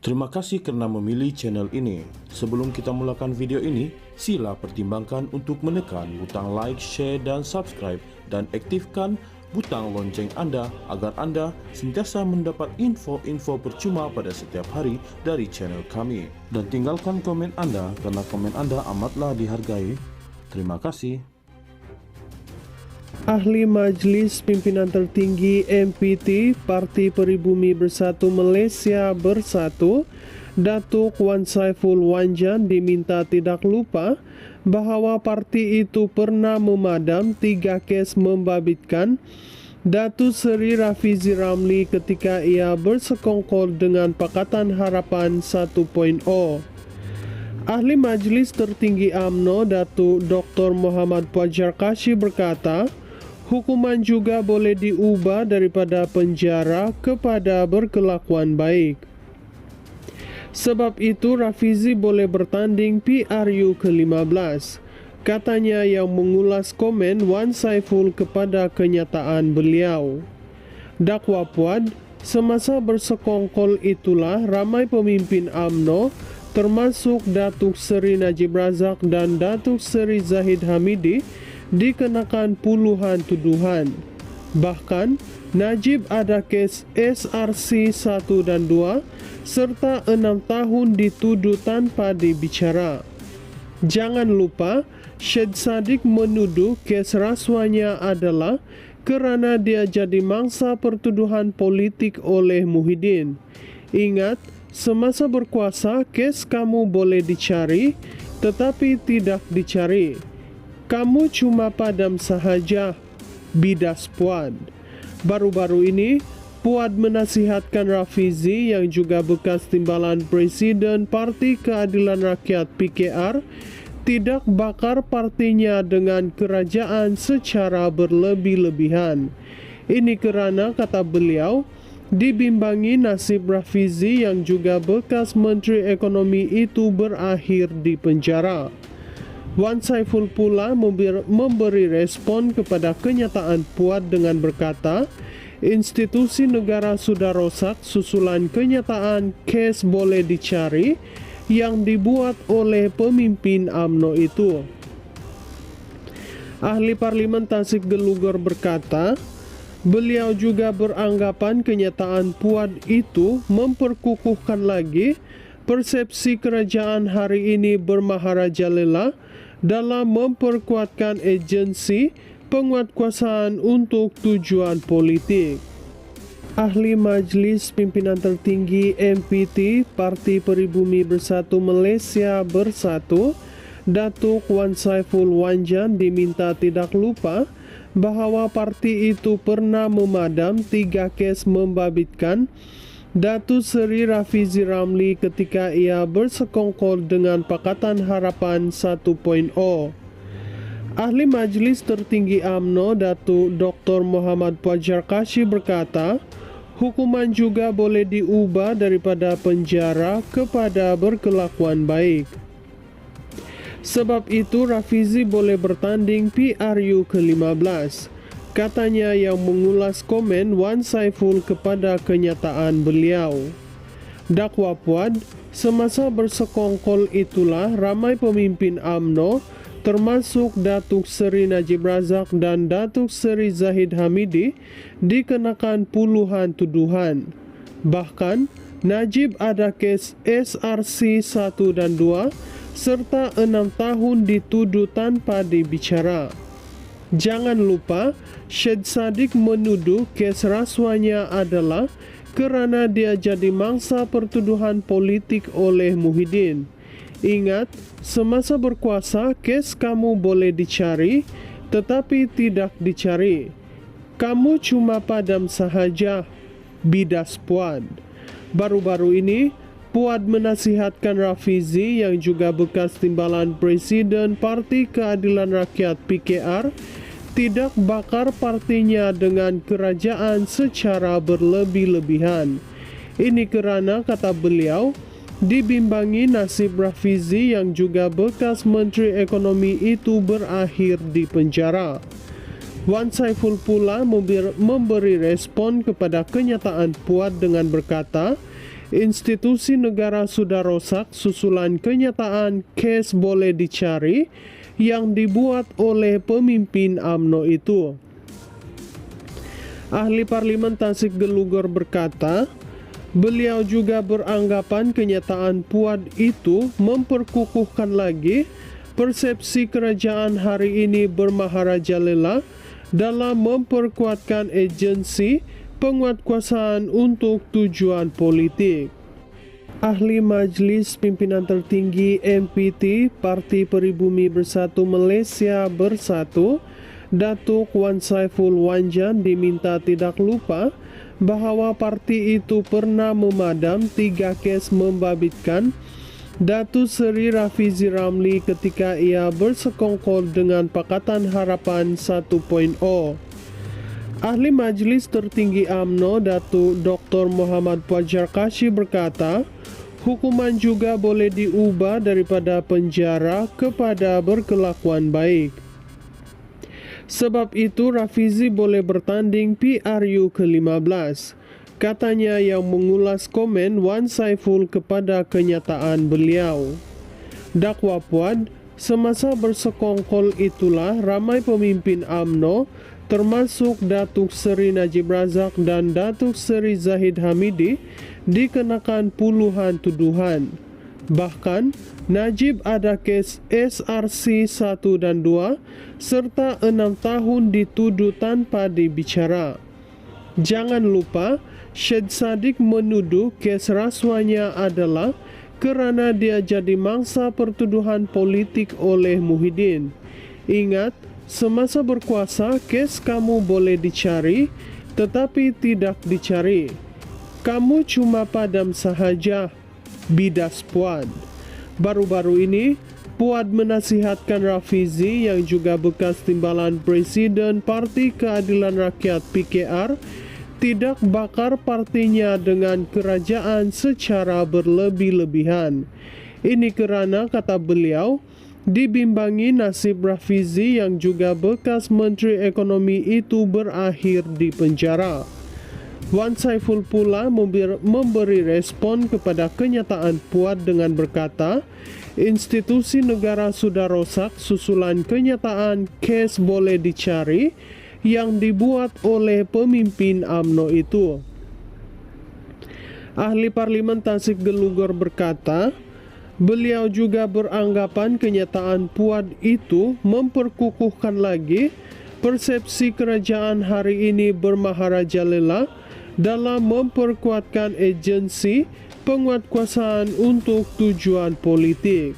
Terima kasih karena memilih channel ini. Sebelum kita mulakan video ini, sila pertimbangkan untuk menekan butang like, share, dan subscribe, dan aktifkan butang lonceng Anda agar Anda sentiasa mendapat info-info percuma pada setiap hari dari channel kami. Dan tinggalkan komen Anda karena komen Anda amatlah dihargai. Terima kasih. Ahli Majelis Pimpinan Tertinggi MPT Parti Peribumi Bersatu Malaysia Bersatu, Datuk Wan Saiful Wanjan diminta tidak lupa bahawa parti itu pernah memadam 3 kes membabitkan Datuk Seri Rafizi Ramli ketika ia bersekongkol dengan Pakatan Harapan 1.0. Ahli Majlis Tertinggi UMNO Datuk Dr. Muhammad Puajar Kasih berkata, hukuman juga boleh diubah daripada penjara kepada berkelakuan baik. Sebab itu Rafizi boleh bertanding PRU ke-15, katanya yang mengulas komen Wan Saiful kepada kenyataan beliau. Dakwa Puad, semasa bersekongkol itulah ramai pemimpin UMNO termasuk Datuk Seri Najib Razak dan Datuk Seri Zahid Hamidi dikenakan puluhan tuduhan. Bahkan, Najib ada kes SRC 1 dan 2 serta 6 tahun dituduh tanpa dibicara. Jangan lupa, Syed Saddiq menuduh kes rasuahnya adalah kerana dia jadi mangsa pertuduhan politik oleh Muhyiddin. Ingat, semasa berkuasa, kes kamu boleh dicari tetapi tidak dicari. Kamu cuma padam sahaja, bidas Puad. Baru-baru ini, Puad menasihatkan Rafizi yang juga bekas timbalan Presiden Parti Keadilan Rakyat PKR tidak bakar partinya dengan kerajaan secara berlebih-lebihan. Ini kerana, kata beliau, dibimbangi nasib Rafizi yang juga bekas Menteri Ekonomi itu berakhir di penjara. Wan Saiful pula memberi respon kepada kenyataan Puad dengan berkata, institusi negara sudah rosak susulan kenyataan kes boleh dicari yang dibuat oleh pemimpin UMNO itu. Ahli Parlimen Tasik Gelugor berkata, beliau juga beranggapan kenyataan Puad itu memperkukuhkan lagi persepsi kerajaan hari ini bermaharajalela dalam memperkuatkan agensi penguatkuasaan untuk tujuan politik. Ahli Majlis Pimpinan Tertinggi MPT Parti Peribumi Bersatu Malaysia Bersatu, Datuk Wan Saiful Wanjan diminta tidak lupa bahawa parti itu pernah memadam 3 kes membabitkan Datuk Seri Rafizi Ramli ketika ia bersekongkol dengan Pakatan Harapan 1.0. Ahli Majlis Tertinggi UMNO Datuk Dr. Muhammad Puajar Kasih berkata, hukuman juga boleh diubah daripada penjara kepada berkelakuan baik. Sebab itu Rafizi boleh bertanding PRU ke-15, katanya yang mengulas komen Wan Saiful kepada kenyataan beliau. Dakwa Puad, semasa bersekongkol itulah ramai pemimpin UMNO termasuk Datuk Seri Najib Razak dan Datuk Seri Zahid Hamidi dikenakan puluhan tuduhan. Bahkan, Najib ada kes SRC 1 dan 2 serta 6 tahun dituduh tanpa dibicara. Jangan lupa, Syed Saddiq menuduh kes rasuahnya adalah kerana dia jadi mangsa pertuduhan politik oleh Muhyiddin. Ingat, semasa berkuasa, kes kamu boleh dicari tetapi tidak dicari. Kamu cuma padam sahaja, bidas Puad. Baru-baru ini, Puad menasihatkan Rafizi yang juga bekas timbalan Presiden Parti Keadilan Rakyat PKR tidak bakar partinya dengan kerajaan secara berlebih-lebihan. Ini kerana, kata beliau, dibimbangi nasib Rafizi yang juga bekas Menteri Ekonomi itu berakhir di penjara. Wan Saiful pula memberi respon kepada kenyataan Puad dengan berkata, Institusi negara sudah rosak susulan kenyataan case boleh dicari yang dibuat oleh pemimpin UMNO itu. Ahli Parlimen Tasik Gelugor berkata, beliau juga beranggapan kenyataan Puad itu memperkukuhkan lagi persepsi kerajaan hari ini bermaharajalela dalam memperkuatkan agensi penguatkuasaan untuk tujuan politik. Ahli Majlis Pimpinan Tertinggi MPT Parti Peribumi Bersatu Malaysia Bersatu, Datuk Wan Saiful Wanjan diminta tidak lupa bahwa parti itu pernah memadam 3 kes membabitkan Datuk Seri Rafizi Ramli ketika ia bersekongkol dengan Pakatan Harapan 1.0. Ahli Majlis Tertinggi UMNO Datuk Dr. Muhammad Puajar Kasih berkata, hukuman juga boleh diubah daripada penjara kepada berkelakuan baik. Sebab itu Rafizi boleh bertanding PRU ke-15, katanya yang mengulas komen Wan Saiful kepada kenyataan beliau. Dakwa Puad, semasa bersekongkol itulah ramai pemimpin UMNO termasuk Datuk Seri Najib Razak dan Datuk Seri Zahid Hamidi dikenakan puluhan tuduhan. Bahkan, Najib ada kes SRC 1 dan 2 serta 6 tahun dituduh tanpa dibicara. Jangan lupa, Syed Saddiq menuduh kes rasuahnya adalah kerana dia jadi mangsa pertuduhan politik oleh Muhyiddin. Ingat, semasa berkuasa kes kamu boleh dicari tetapi tidak dicari. Kamu cuma padam sahaja, bidas Puad. Baru-baru ini, Puad menasihatkan Rafizi yang juga bekas timbalan Presiden Parti Keadilan Rakyat PKR tidak bakar partinya dengan kerajaan secara berlebih-lebihan. Ini kerana, kata beliau, dibimbangi nasib Rafizi yang juga bekas Menteri Ekonomi itu berakhir di penjara. Wan Saiful pula memberi respon kepada kenyataan Puad dengan berkata, institusi negara sudah rosak susulan kenyataan kes boleh dicari yang dibuat oleh pemimpin UMNO itu. Ahli Parlimen Tasik Gelugor berkata, beliau juga beranggapan kenyataan Puad itu memperkukuhkan lagi persepsi kerajaan hari ini bermaharajalela dalam memperkuatkan agensi penguatkuasaan untuk tujuan politik.